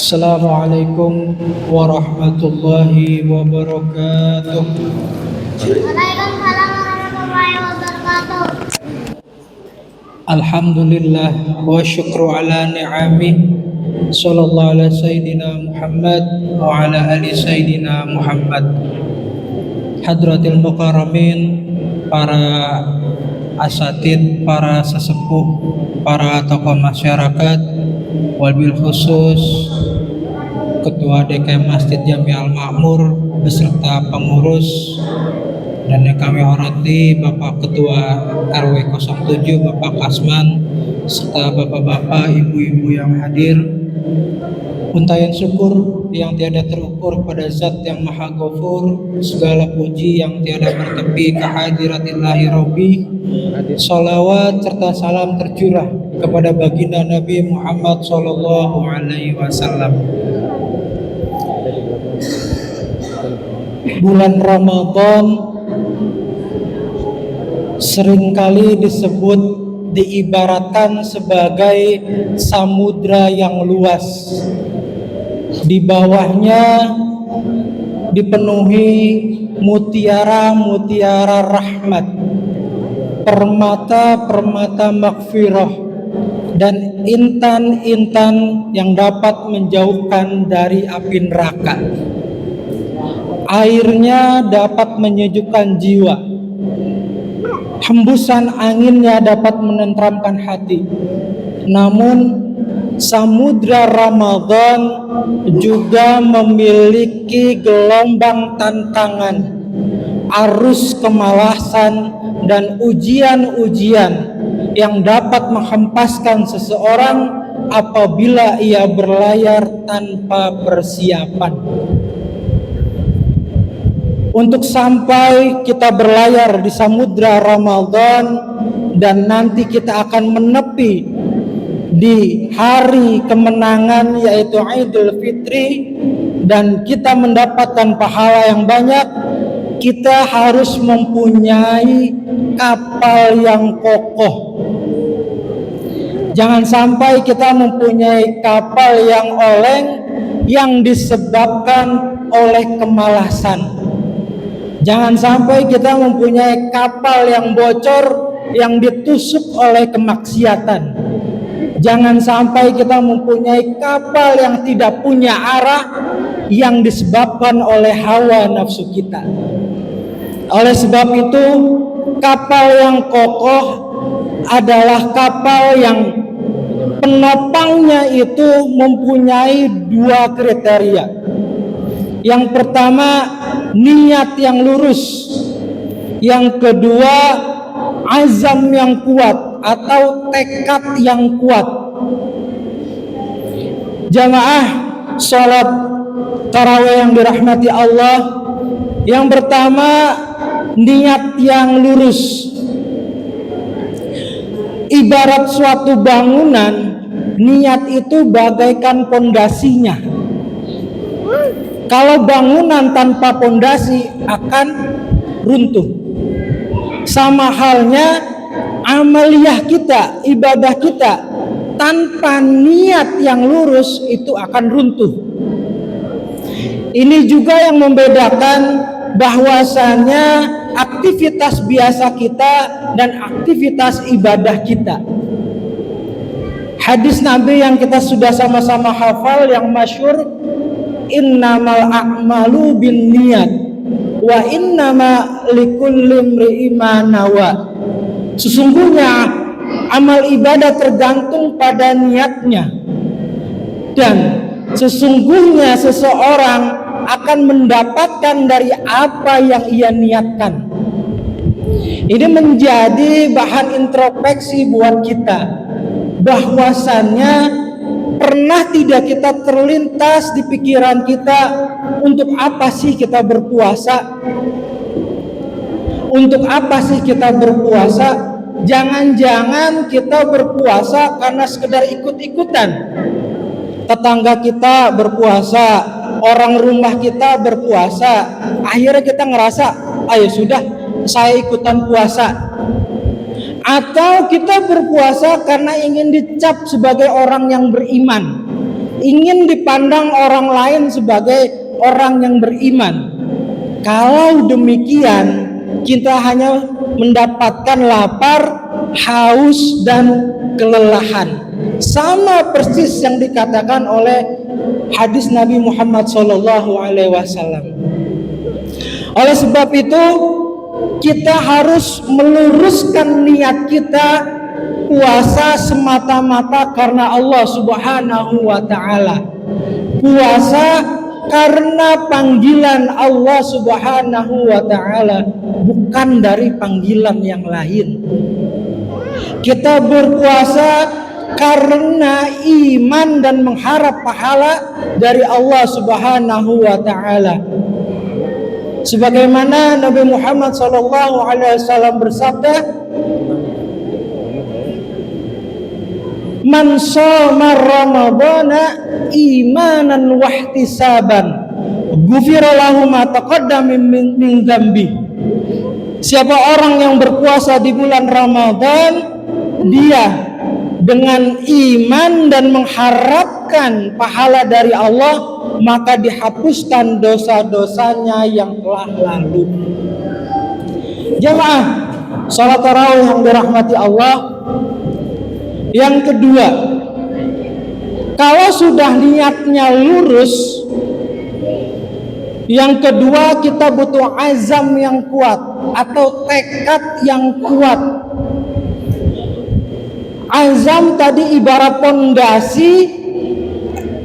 Assalamualaikum warahmatullahi wabarakatuh. Waalaikumsalam warahmatullahi wabarakatuh. Alhamdulillah wa syukru ala ni'amih. Sallallahu ala sayyidina Muhammad wa ala ali sayyidina Muhammad. Hadratil mukarramin, para asatid, para sesepuh, para tokoh masyarakat, wabil khusus Ketua DKM Masjid Jami Al Makmur beserta pengurus, dan yang kami hormati Bapak Ketua RW 07 Bapak Kasman serta bapak-bapak, ibu-ibu yang hadir. Untayan syukur yang tiada terukur pada Zat yang Maha Ghafur, segala puji yang tiada bertepi kehadirat-Ilahi Rabbi. Salawat serta salam tercurah kepada baginda Nabi Muhammad sallallahu alaihi wasallam. Bulan Ramadan seringkali disebut, diibaratkan sebagai samudra yang luas. Di bawahnya dipenuhi mutiara-mutiara rahmat, permata-permata maghfirah, dan intan-intan yang dapat menjauhkan dari api neraka. Airnya dapat menyejukkan jiwa, hembusan anginnya dapat menenteramkan hati. Namun samudra Ramadan juga memiliki gelombang tantangan, arus kemalasan, dan ujian-ujian yang dapat menghempaskan seseorang apabila ia berlayar tanpa persiapan. Untuk sampai kita berlayar di samudra Ramadan dan nanti kita akan menepi di hari kemenangan yaitu Idul Fitri dan kita mendapatkan pahala yang banyak, kita harus mempunyai kapal yang kokoh. Jangan sampai kita mempunyai kapal yang oleng yang disebabkan oleh kemalasan. Jangan sampai kita mempunyai kapal yang bocor yang ditusuk oleh kemaksiatan. Jangan sampai kita mempunyai kapal yang tidak punya arah yang disebabkan oleh hawa nafsu kita. Oleh sebab itu, kapal yang kokoh adalah kapal yang penopangnya itu mempunyai dua kriteria. Yang pertama, niat yang lurus. Yang kedua, azam yang kuat atau tekad yang kuat. Jamaah sholat tarawih yang dirahmati Allah, yang pertama, niat yang lurus. Ibarat suatu bangunan, niat itu bagaikan pondasinya. Kalau bangunan tanpa pondasi akan runtuh. Sama halnya amaliyah kita, ibadah kita tanpa niat yang lurus itu akan runtuh. Ini juga yang membedakan bahwasanya aktivitas biasa kita dan aktivitas ibadah kita. Hadis Nabi yang kita sudah sama-sama hafal yang masyhur, innamal a'malu binniyat wa innama likulli imri'in ma nawa. Sesungguhnya amal ibadah tergantung pada niatnya, dan sesungguhnya seseorang akan mendapatkan dari apa yang ia niatkan. Ini menjadi bahan introspeksi buat kita, bahwasannya pernah tidak kita terlintas di pikiran kita, untuk apa sih kita berpuasa? Untuk apa sih kita berpuasa? Jangan-jangan kita berpuasa karena sekedar ikut-ikutan. Tetangga kita berpuasa, orang rumah kita berpuasa, akhirnya kita ngerasa, ayo sudah, saya ikutan puasa. Atau kita berpuasa karena ingin dicap sebagai orang yang beriman, ingin dipandang orang lain sebagai orang yang beriman. Kalau demikian, kita hanya mendapatkan lapar, haus, dan kelelahan. Sama persis yang dikatakan oleh hadis Nabi Muhammad SAW. Oleh sebab itu, kita harus meluruskan niat kita puasa semata-mata karena Allah Subhanahu wa Ta'ala. Puasa karena panggilan Allah Subhanahu wa Ta'ala, bukan dari panggilan yang lain. Kita berpuasa karena iman dan mengharap pahala dari Allah Subhanahu wa Ta'ala. Sebagaimana Nabi Muhammad SAW bersabda, "Man shoma Ramadhana imanan wa ihtisaban, ghufira lahu ma taqaddama min dzambi." Siapa orang yang berpuasa di bulan Ramadan, dia dengan iman dan mengharapkan pahala dari Allah, maka dihapuskan dosa-dosanya yang telah lalu. Jamaah salat tarawih yang dirahmati Allah. Yang kedua, kalau sudah niatnya lurus, yang kedua kita butuh azam yang kuat atau tekad yang kuat. Azam tadi ibarat pondasi,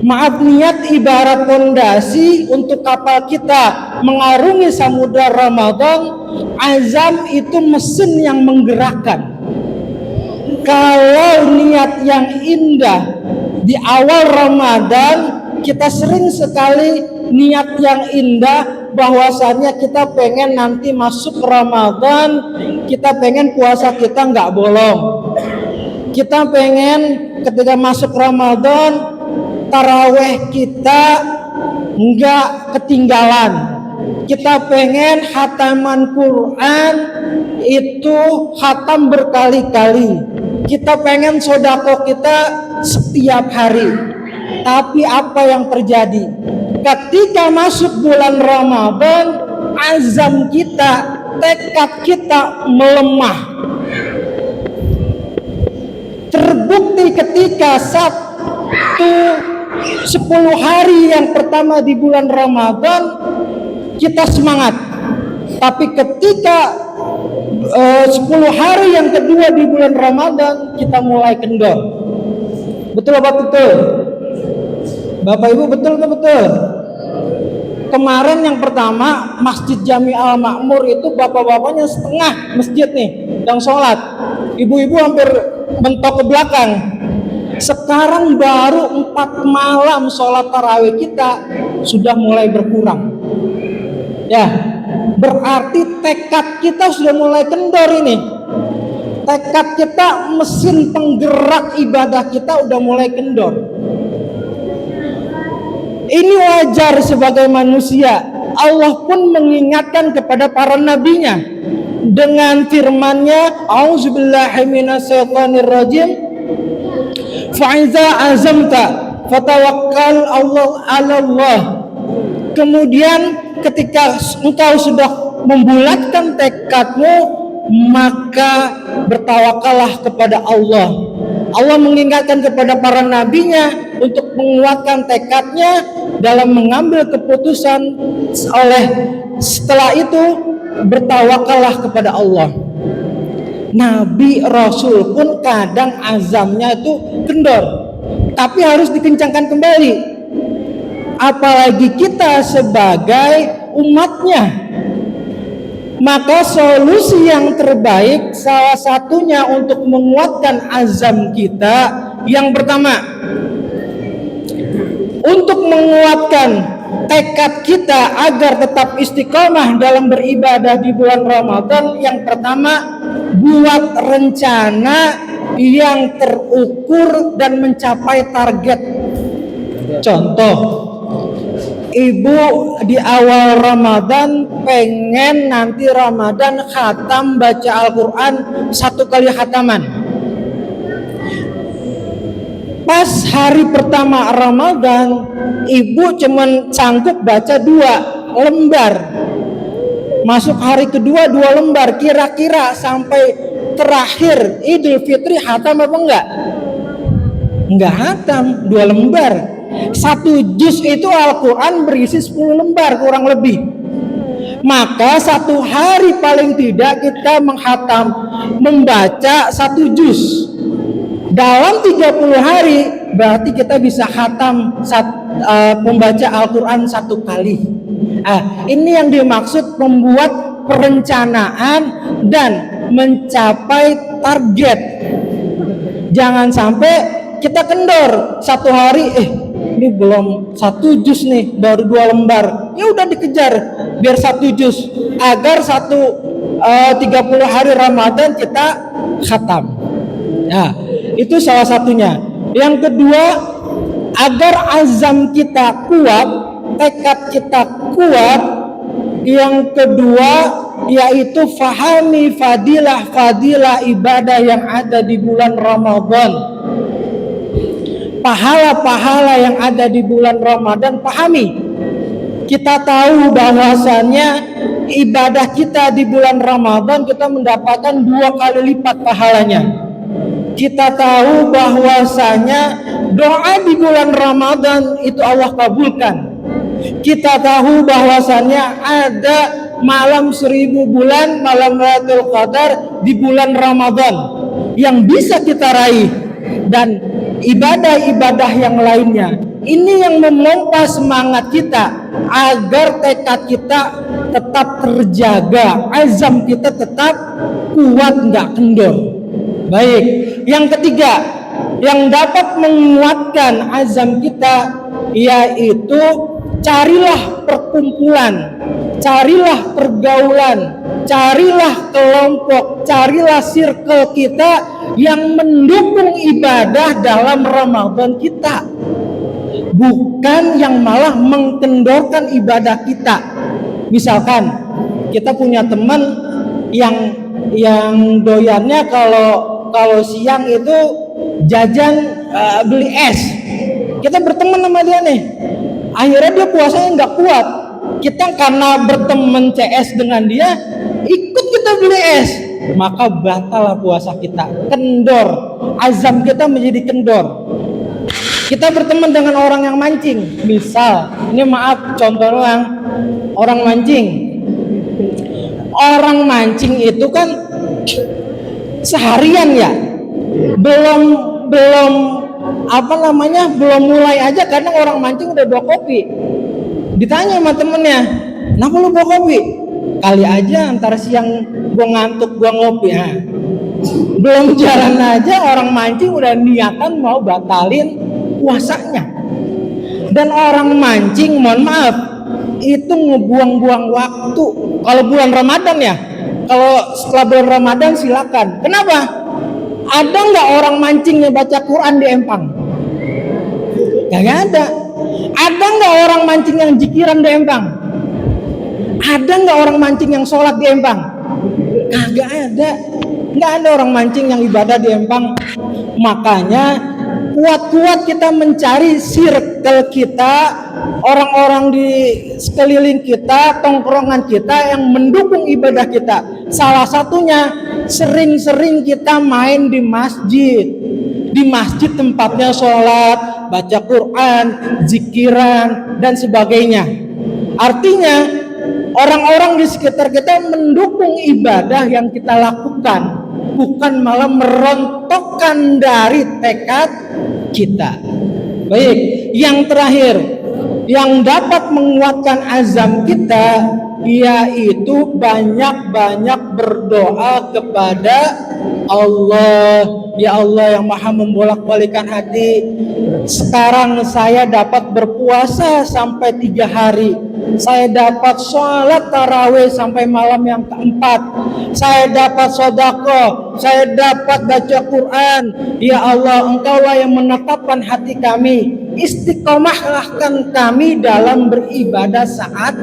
niat ibarat pondasi untuk kapal kita mengarungi samudra Ramadan. Azam itu mesin yang menggerakkan. Kalau niat yang indah di awal Ramadan, kita sering sekali niat yang indah bahwasannya kita pengen nanti masuk Ramadan, kita pengen puasa kita nggak bolong. Kita pengen ketika masuk Ramadan, taraweh kita nggak ketinggalan. Kita pengen khataman Quran itu khatam berkali-kali. Kita pengen sodako kita setiap hari. Tapi apa yang terjadi? Ketika masuk bulan Ramadan, azam kita, tekad kita melemah. Terbukti ketika 10 hari yang pertama di bulan Ramadan kita semangat, tapi ketika 10 hari yang kedua di bulan Ramadan kita mulai kendor. Betul apa betul? Bapak Ibu, betul atau betul? Kemarin yang pertama Masjid Jami Al Makmur itu bapak-bapaknya setengah masjid nih yang sholat, ibu-ibu hampir mentok ke belakang. Sekarang baru 4 malam sholat tarawih kita sudah mulai berkurang. Ya, berarti tekad kita sudah mulai kendor ini. Tekad kita, mesin penggerak ibadah kita udah mulai kendor. Ini wajar sebagai manusia. Allah pun mengingatkan kepada para nabinya dengan firman-Nya, "A'udzubillahi minasyaitonirrajim. Fa'iza azamta fatawakkal Allah." Kemudian ketika engkau sudah membulatkan tekadmu, maka bertawakallah kepada Allah. Allah mengingatkan kepada para nabinya untuk menguatkan tekadnya dalam mengambil keputusan. Setelah itu bertawakallah kepada Allah. Nabi Rasul pun kadang azamnya itu kendor, tapi harus dikencangkan kembali. Apalagi kita sebagai umatnya. Maka solusi yang terbaik salah satunya untuk menguatkan azam kita, yang pertama, untuk menguatkan tekad kita agar tetap istiqomah dalam beribadah di bulan Ramadan, yang pertama, buat rencana yang terukur dan mencapai target. Contoh, ibu di awal Ramadan pengen nanti Ramadan khatam baca Al-Quran 1 kali khataman. Pas hari pertama Ramadan, ibu cuman sanggup baca 2 lembar. Masuk hari kedua 2 lembar. Kira-kira sampai terakhir Idul Fitri hatam apa enggak? Enggak hatam, 2 lembar. 1 juz itu Al-Quran berisi 10 lembar kurang lebih. Maka 1 hari paling tidak kita membaca 1 juz. Dalam 30 hari berarti kita bisa khatam membaca Al-Quran 1 kali. Ini yang dimaksud membuat perencanaan dan mencapai target. Jangan sampai kita kendor 1 hari, ini belum 1 juz nih, baru 2 lembar. Ya udah dikejar biar 1 juz agar 30 hari Ramadan kita khatam. Nah, itu salah satunya. Yang kedua, agar azam kita kuat, tekad kita kuat. Yang kedua yaitu fahami fadilah ibadah yang ada di bulan Ramadan. Pahala-pahala yang ada di bulan Ramadan pahami. Kita tahu bahwasannya ibadah kita di bulan Ramadan kita mendapatkan 2 kali lipat pahalanya. Kita tahu bahwasanya doa di bulan Ramadan itu Allah kabulkan. Kita tahu bahwasannya ada malam 1000 bulan, malam Lailatul Qadar di bulan Ramadan yang bisa kita raih, dan ibadah-ibadah yang lainnya. Ini yang memompa semangat kita agar tekad kita tetap terjaga, azam kita tetap kuat, nggak kendor. Baik, yang ketiga yang dapat menguatkan azam kita yaitu carilah perkumpulan, carilah pergaulan, carilah kelompok, carilah circle kita yang mendukung ibadah dalam Ramadan kita, bukan yang malah mengkendorkan ibadah kita. Misalkan kita punya teman yang doyannya kalau siang itu jajan beli es. Kita berteman sama dia nih. Akhirnya dia puasanya nggak kuat. Kita karena berteman CS dengan dia, ikut kita beli es. Maka batal puasa kita. Kendor. Azam kita menjadi kendor. Kita berteman dengan orang yang mancing. Misal, ini maaf contoh doang. Orang mancing. Orang mancing itu kan seharian ya, belum belum mulai aja kadang orang mancing udah 2 kopi. Ditanya sama temennya, kenapa lu bawa kopi? Kali aja antara siang gua ngantuk gua ngopi. Belum jalan aja orang mancing udah niatan mau batalin puasanya. Dan orang mancing, mohon maaf, itu ngebuang-buang waktu. Kalau bulan Ramadan ya, kalau setelah bulan Ramadan silakan. Kenapa? Ada nggak orang mancingnya baca Quran di empang? Gak ada. Ada nggak orang mancing yang jikiran di empang? Ada nggak orang mancing yang sholat di empang? Kagak ada. Nggak ada orang mancing yang ibadah di empang. Makanya kuat-kuat kita mencari circle kita, orang-orang di sekeliling kita, tongkrongan kita yang mendukung ibadah kita. Salah satunya sering-sering kita main di masjid. Di masjid tempatnya sholat, baca Quran, zikiran, dan sebagainya. Artinya orang-orang di sekitar kita mendukung ibadah yang kita lakukan, bukan malah merontokkan dari tekad kita. Baik, yang terakhir yang dapat menguatkan azam kita yaitu banyak-banyak berdoa kepada Allah. Ya Allah yang maha membolak-balikan hati, sekarang saya dapat berpuasa sampai 3 hari, saya dapat sholat tarawih sampai malam yang keempat, saya dapat sedekah, saya dapat baca Quran. Ya Allah, Engkaulah yang menetapkan hati kami, istiqomahkan kami dalam beribadah saat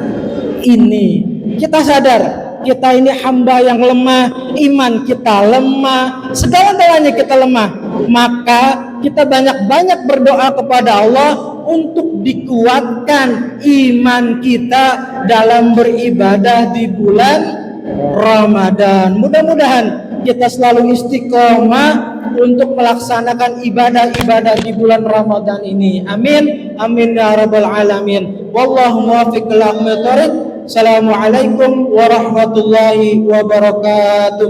ini. Kita sadar kita ini hamba yang lemah, iman kita lemah, segala-galanya kita lemah. Maka kita banyak-banyak berdoa kepada Allah untuk dikuatkan iman kita dalam beribadah di bulan Ramadan. Mudah-mudahan kita selalu istiqomah untuk melaksanakan ibadah-ibadah di bulan Ramadan ini. Amin. Amin ya rabbal alamin. Wallahu muwaffiq ila aqwamit thoriq. Assalamualaikum warahmatullahi wabarakatuh.